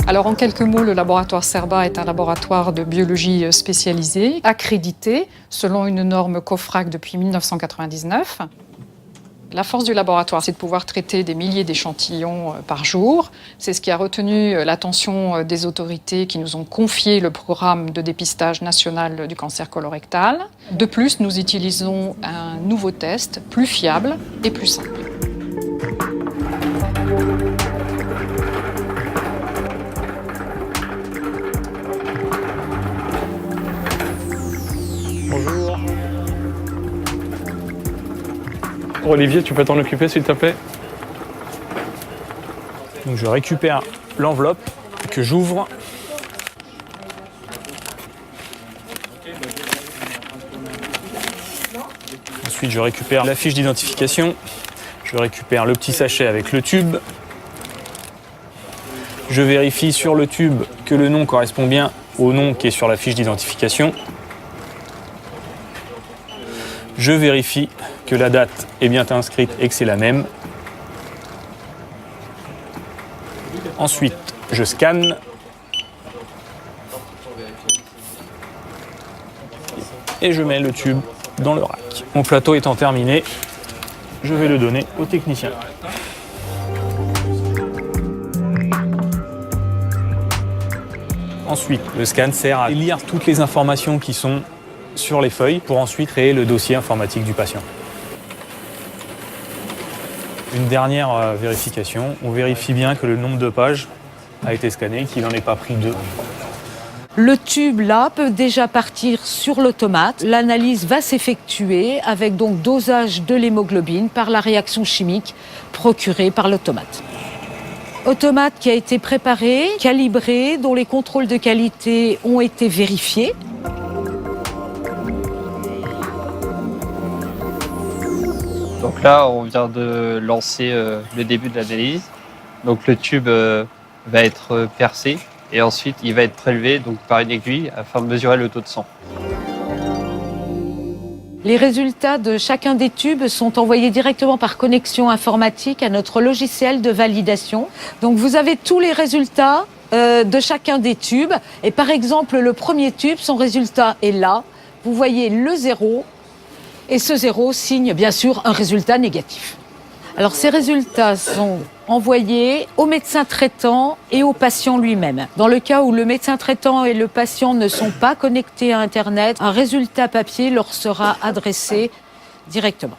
Alors en quelques mots, le laboratoire Cerba est un laboratoire de biologie spécialisé, accrédité selon une norme COFRAC depuis 1999. La force du laboratoire, c'est de pouvoir traiter des milliers d'échantillons par jour. C'est ce qui a retenu l'attention des autorités qui nous ont confié le programme de dépistage national du cancer colorectal. De plus, nous utilisons un nouveau test plus fiable et plus simple. Bonjour. Olivier, tu peux t'en occuper s'il te plaît? Donc je récupère l'enveloppe que j'ouvre. Ensuite, je récupère la fiche d'identification. Je récupère le petit sachet avec le tube. Je vérifie sur le tube que le nom correspond bien au nom qui est sur la fiche d'identification. Je vérifie que la date est bien inscrite et que c'est la même. Ensuite, je scanne. Et je mets le tube dans le rack. Mon plateau étant terminé, je vais le donner au technicien. Ensuite, le scan sert à lire toutes les informations qui sont sur les feuilles pour ensuite créer le dossier informatique du patient. Une dernière vérification, on vérifie bien que le nombre de pages a été scanné, qu'il n'en ait pas pris deux. Le tube là peut déjà partir sur l'automate. L'analyse va s'effectuer avec donc dosage de l'hémoglobine par la réaction chimique procurée par l'automate. Automate qui a été préparé, calibré, dont les contrôles de qualité ont été vérifiés. Donc là, on vient de lancer le début de l'analyse. Donc le tube va être percé et ensuite il va être prélevé donc, par une aiguille afin de mesurer le taux de sang. Les résultats de chacun des tubes sont envoyés directement par connexion informatique à notre logiciel de validation. Donc vous avez tous les résultats de chacun des tubes. Et par exemple, le premier tube, son résultat est là. Vous voyez le 0. Et ce 0 signe bien sûr un résultat négatif. Alors ces résultats sont envoyés au médecin traitant et au patient lui-même. Dans le cas où le médecin traitant et le patient ne sont pas connectés à Internet, un résultat papier leur sera adressé directement.